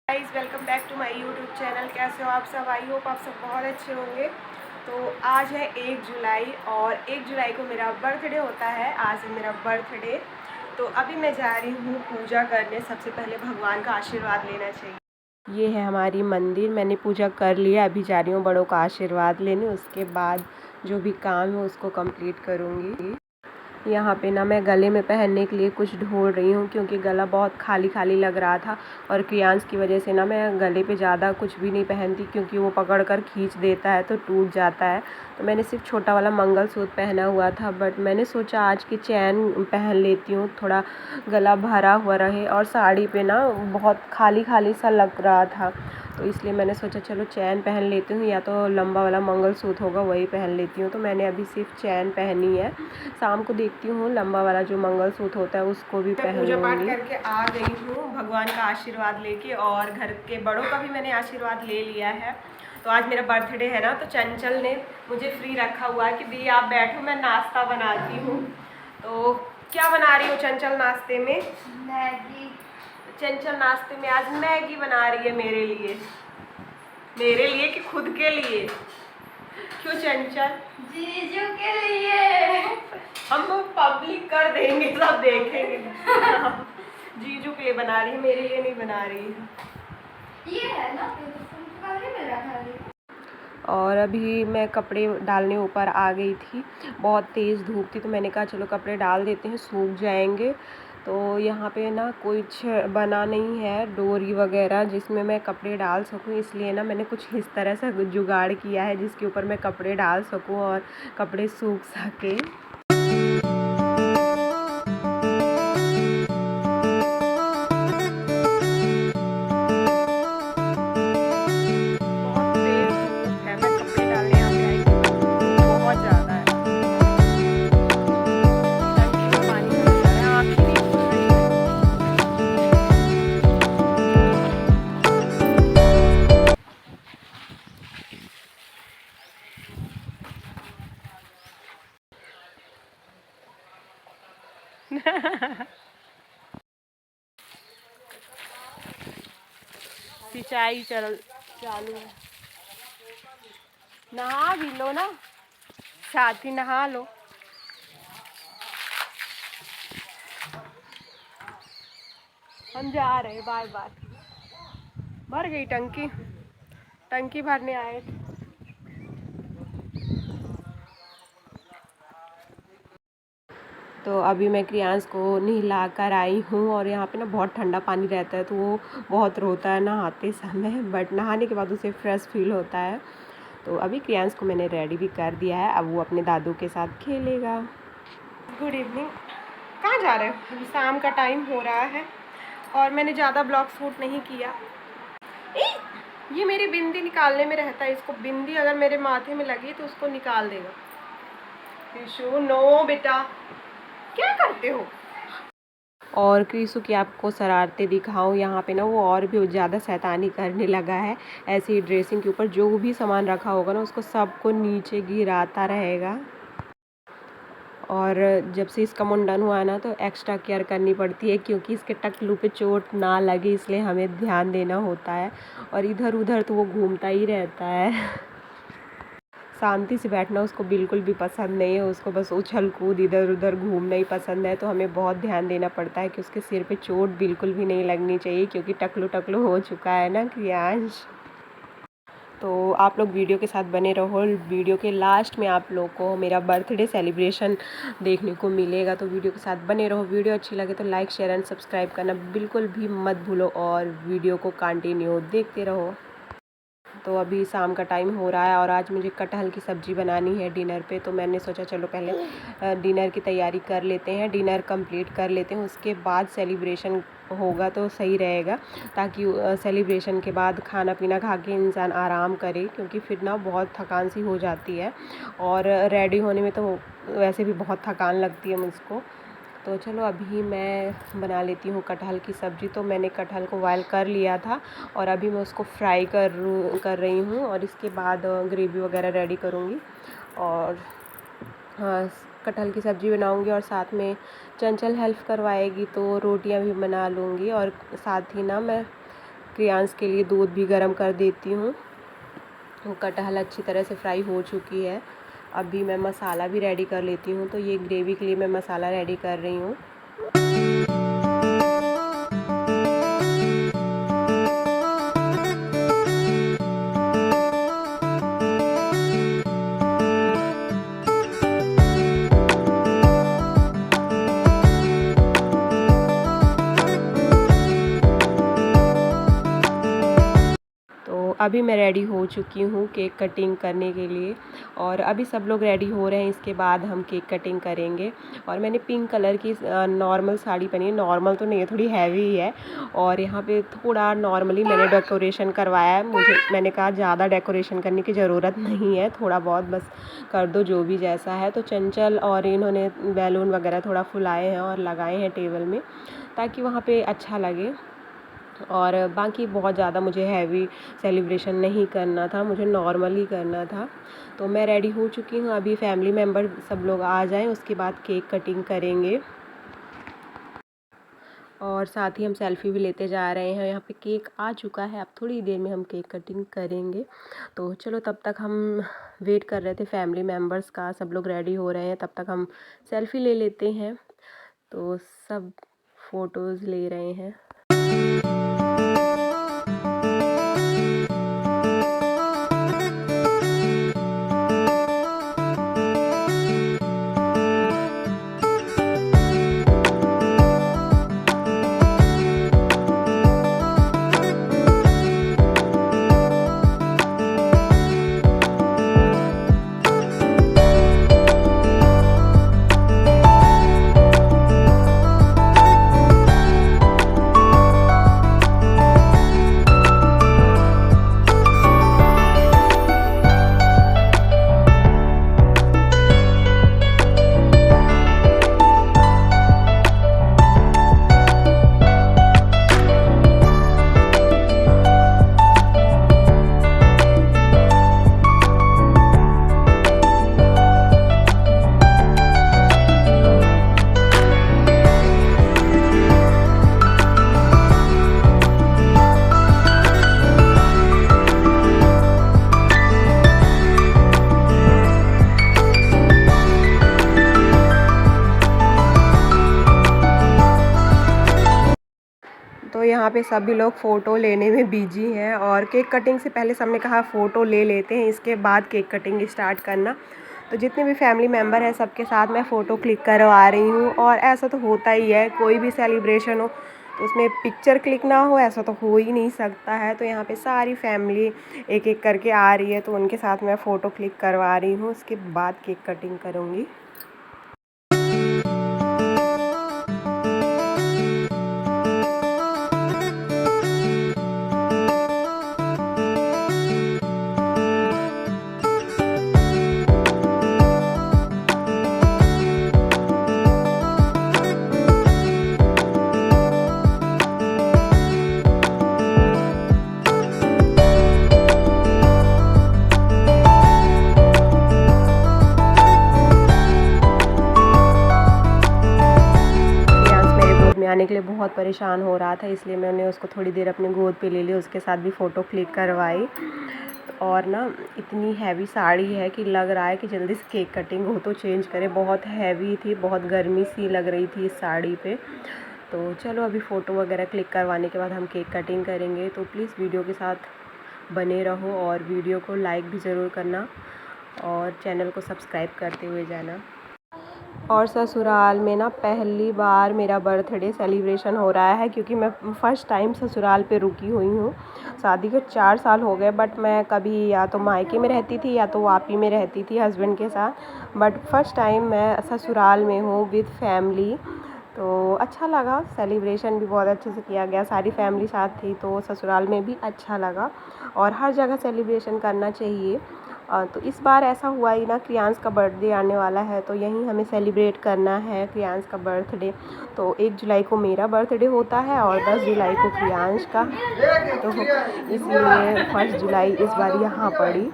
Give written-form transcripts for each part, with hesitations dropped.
Guys welcome back to my YouTube channel. कैसे हो आप सब? आई होप आप सब बहुत अच्छे होंगे। तो आज है 1 जुलाई और 1 जुलाई को मेरा बर्थडे होता है। आज है मेरा बर्थडे। तो अभी मैं जा रही हूँ पूजा करने। सबसे पहले भगवान का आशीर्वाद लेना चाहिए। ये है हमारी मंदिर। मैंने पूजा कर लिया, अभी जा रही हूँ बड़ों का आशीर्वाद लेने। उसके बाद जो भी काम है उसको कंप्लीट करूँगी। यहाँ पे ना मैं गले में पहनने के लिए कुछ ढूंढ रही हूँ, क्योंकि गला बहुत खाली खाली लग रहा था और क्रियांश की वजह से ना मैं गले पे ज़्यादा कुछ भी नहीं पहनती, क्योंकि वो पकड़ कर खींच देता है तो टूट जाता है। तो मैंने सिर्फ छोटा वाला मंगलसूत्र पहना हुआ था, बट मैंने सोचा आज की चैन पहन लेती हूँ, थोड़ा गला भरा हुआ रहे। और साड़ी पे ना बहुत खाली खाली सा लग रहा था, तो इसलिए मैंने सोचा चलो चैन पहन लेती हूँ, या तो लंबा वाला मंगलसूत्र होगा वही पहन लेती हूँ। तो मैंने अभी सिर्फ चैन पहनी है। शाम को देखती हूँ लंबा वाला जो मंगलसूत्र होता है उसको भी पहन लूँगी। पूजा पाठ करके आ गई हूँ भगवान का आशीर्वाद लेके, और घर के बड़ों का भी मैंने आशीर्वाद ले लिया है। तो आज मेरा बर्थडे है ना, तो चंचल ने मुझे फ्री रखा हुआ है कि दी आप बैठो, मैं नाश्ता बनाती हूँ। तो क्या बना रही हूँ चंचल नाश्ते में? मैगी। चंचल नाश्ते में आज मैगी बना रही है मेरे लिए। मेरे लिए कि खुद के लिए? क्यों चंचल? जीजू के लिए। हम पब्लिक कर देंगे, सब देखेंगे। जीजू के लिए बना रही है, मेरे लिए नहीं बना रही है। ये है ना, और अभी मैं कपड़े डालने ऊपर आ गई थी। बहुत तेज़ धूप थी, तो मैंने कहा चलो कपड़े डाल देते हैं, सूख जाएंगे। तो यहाँ पे ना कुछ बना नहीं है डोरी वगैरह जिसमें मैं कपड़े डाल सकूँ, इसलिए ना मैंने कुछ इस तरह से जुगाड़ किया है जिसके ऊपर मैं कपड़े डाल सकूँ और कपड़े सूख सके। सिंचाई चालू है। नहा भी लो ना, साथ ही नहा लो। हम जा रहे, बाय बाय। भर गई टंकी भरने आए थे। तो अभी मैं क्रियांश को नहला कर आई हूँ, और यहाँ पे ना बहुत ठंडा पानी रहता है, तो वो बहुत रोता है नहाते समय, बट नहाने के बाद उसे फ्रेश फील होता है। तो अभी क्रियांश को मैंने रेडी भी कर दिया है, अब वो अपने दादू के साथ खेलेगा। Good evening. कहाँ जा रहे हो? अभी शाम का टाइम हो रहा है और मैंने ज़्यादा ब्लॉग शूट नहीं किया। ये मेरी बिंदी निकालने में रहता है, इसको बिंदी अगर मेरे माथे में लगी तो उसको निकाल देगा। कृषु नो बेटा, क्या करते हो? और कृषु की आपको शरारतें दिखाऊं, यहाँ पे ना वो और भी ज़्यादा शैतानी करने लगा है। ऐसे ही ड्रेसिंग के ऊपर जो भी सामान रखा होगा ना उसको सबको नीचे गिराता रहेगा। और जब से इसका मुंडन हुआ ना तो एक्स्ट्रा केयर करनी पड़ती है, क्योंकि इसके टकलू पे चोट ना लगे, इसलिए हमें ध्यान देना होता है। और इधर उधर तो वो घूमता ही रहता है। शांति से बैठना उसको बिल्कुल भी पसंद नहीं है, उसको बस उछल कूद इधर उधर घूमना ही पसंद है। तो हमें बहुत ध्यान देना पड़ता है कि उसके सिर पे चोट बिल्कुल भी नहीं लगनी चाहिए, क्योंकि टकलू टकलू हो चुका है ना क्रियांश। तो आप लोग वीडियो के साथ बने रहो। वीडियो के लास्ट में आप लोग को मेरा बर्थडे सेलिब्रेशन देखने को मिलेगा, तो वीडियो के साथ बने रहो। वीडियो अच्छी लगे तो लाइक शेयर एंड सब्सक्राइब करना बिल्कुल भी मत भूलो, और वीडियो को कंटिन्यू देखते रहो। तो अभी शाम का टाइम हो रहा है और आज मुझे कटहल की सब्ज़ी बनानी है डिनर पे, तो मैंने सोचा चलो पहले डिनर की तैयारी कर लेते हैं, डिनर कंप्लीट कर लेते हैं, उसके बाद सेलिब्रेशन होगा तो सही रहेगा, ताकि सेलिब्रेशन के बाद खाना पीना खा के इंसान आराम करे, क्योंकि फिर ना बहुत थकान सी हो जाती है और रेडी होने में तो वैसे भी बहुत थकान लगती है मुझको। तो चलो अभी मैं बना लेती हूँ कटहल की सब्ज़ी। तो मैंने कटहल को बॉयल कर लिया था और अभी मैं उसको फ्राई कर रही हूँ, और इसके बाद ग्रेवी वगैरह रेडी करूँगी और हाँ कटहल की सब्ज़ी बनाऊँगी, और साथ में चंचल हेल्प करवाएगी तो रोटियाँ भी बना लूँगी, और साथ ही ना मैं क्रियांश के लिए दूध भी गर्म कर देती हूँ। कटहल अच्छी तरह से फ्राई हो चुकी है। अभी मैं मसाला भी रेडी कर लेती हूँ। तो ये ग्रेवी के लिए मैं मसाला रेडी कर रही हूँ। अभी मैं रेडी हो चुकी हूँ केक कटिंग करने के लिए, और अभी सब लोग रेडी हो रहे हैं। इसके बाद हम केक कटिंग करेंगे। और मैंने पिंक कलर की नॉर्मल साड़ी पहनी है। नॉर्मल तो नहीं है, थोड़ी हैवी है। और यहाँ पे थोड़ा नॉर्मली मैंने डेकोरेशन करवाया है। मैंने कहा ज़्यादा डेकोरेशन करने की ज़रूरत नहीं है, थोड़ा बहुत बस कर दो जो भी जैसा है। तो चंचल और इन्होंने बैलून वगैरह थोड़ा फुलाए हैं और लगाए हैं टेबल में, ताकि वहाँ पे अच्छा लगे। और बाकी बहुत ज़्यादा मुझे हैवी सेलिब्रेशन नहीं करना था, मुझे नॉर्मल ही करना था। तो मैं रेडी हो चुकी हूँ। अभी फैमिली मेम्बर सब लोग आ जाएं, उसके बाद केक कटिंग करेंगे। और साथ ही हम सेल्फ़ी भी लेते जा रहे हैं। यहाँ पे केक आ चुका है, अब थोड़ी देर में हम केक कटिंग करेंगे। तो चलो, तब तक हम वेट कर रहे थे फैमिली मेम्बर्स का, सब लोग रेडी हो रहे हैं, तब तक हम सेल्फ़ी ले लेते हैं। तो सब फ़ोटोज़ ले रहे हैं। तो यहाँ पे सभी लोग फ़ोटो लेने में बिजी हैं। और केक कटिंग से पहले सबने कहा फ़ोटो ले लेते हैं, इसके बाद केक कटिंग स्टार्ट करना। तो जितने भी फैमिली मेम्बर हैं सबके साथ मैं फ़ोटो क्लिक करवा रही हूँ। और ऐसा तो होता ही है, कोई भी सेलिब्रेशन हो तो उसमें पिक्चर क्लिक ना हो, ऐसा तो हो ही नहीं सकता है। तो यहाँ पे सारी फैमिली एक एक करके आ रही है, तो उनके साथ मैं फ़ोटो क्लिक करवा रही हूँ। उसके बाद केक कटिंग करूँगी। आने के लिए बहुत परेशान हो रहा था, इसलिए मैंने उसको थोड़ी देर अपनी गोद पे ले लिया, उसके साथ भी फ़ोटो क्लिक करवाई। और ना इतनी हैवी साड़ी है कि लग रहा है कि जल्दी से केक कटिंग हो तो चेंज करें। बहुत हैवी थी, बहुत गर्मी सी लग रही थी इस साड़ी पे। तो चलो, अभी फ़ोटो वगैरह क्लिक करवाने के बाद हम केक कटिंग करेंगे। तो प्लीज़ वीडियो के साथ बने रहो, और वीडियो को लाइक भी ज़रूर करना, और चैनल को सब्सक्राइब करते हुए जाना। और ससुराल में ना पहली बार मेरा बर्थडे सेलिब्रेशन हो रहा है, क्योंकि मैं फ़र्स्ट टाइम ससुराल पे रुकी हुई हूँ। शादी के 4 साल हो गए, बट मैं कभी या तो मायके में रहती थी या तो वापी में रहती थी हस्बैंड के साथ। बट फ़र्स्ट टाइम मैं ससुराल में हूँ विद फैमिली। तो अच्छा लगा, सेलिब्रेशन भी बहुत अच्छे से किया गया, सारी फैमिली साथ थी, तो ससुराल में भी अच्छा लगा। और हर जगह सेलिब्रेशन करना चाहिए। तो इस बार ऐसा हुआ ही ना, क्रियांश का बर्थडे आने वाला है, तो यहीं हमें सेलिब्रेट करना है क्रियांश का बर्थडे। तो 1 जुलाई को मेरा बर्थडे होता है और 10 जुलाई को क्रियांश का। तो इसलिए 1 जुलाई इस बार यहाँ पड़ी,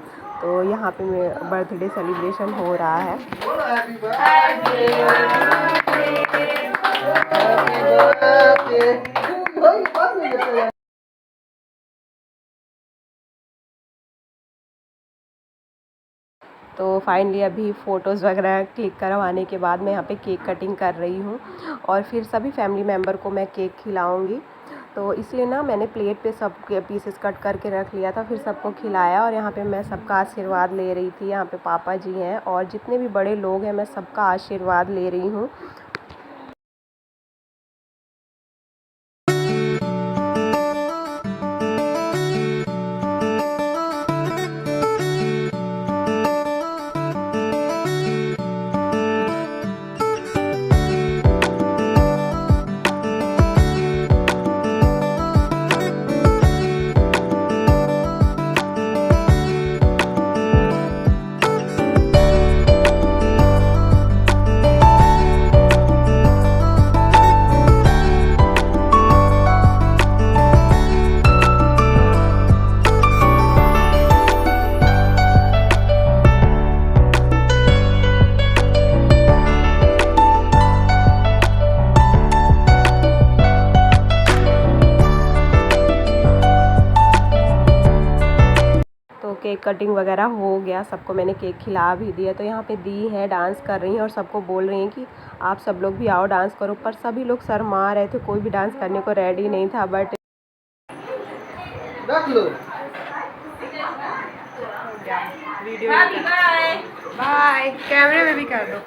तो यहाँ पे मेरा बर्थडे सेलिब्रेशन हो रहा है। तो फाइनली अभी फ़ोटोज़ वगैरह क्लिक करवाने के बाद मैं यहाँ पे केक कटिंग कर रही हूँ और फिर सभी फैमिली मेम्बर को मैं केक खिलाऊँगी। तो इसलिए ना मैंने प्लेट पे सब के पीसेस कट करके रख लिया था, फिर सबको खिलाया और यहाँ पे मैं सबका आशीर्वाद ले रही थी। यहाँ पे पापा जी हैं और जितने भी बड़े लोग हैं मैं सबका आशीर्वाद ले रही हूँ। तो केक कटिंग वगैरह हो गया, सबको मैंने केक खिला भी दिया। तो यहाँ पे दी है डांस कर रही हैं और सबको बोल रही हैं कि आप सब लोग भी आओ डांस करो, पर सभी लोग शर्मा रहे थे, कोई भी डांस करने को रेडी नहीं था। बट रख लो। वीडियो बाय कैमरे में भी कर दो।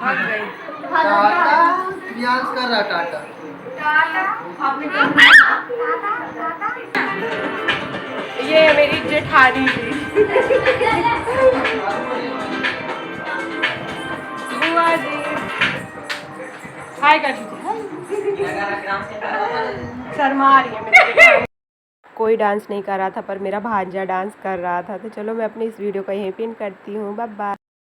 भाग गई टाटा प्रियांश कर रहा टाटा। ये है मेरी जेठानी जी। बुआ जी हाय कर दीजिए। शर्मा रही है मेरी जेठानी। कोई डांस नहीं कर रहा था पर मेरा भांजा डांस कर रहा था। तो चलो मैं अपनी इस वीडियो को यहीं पे एंड करती हूँ। Bye bye.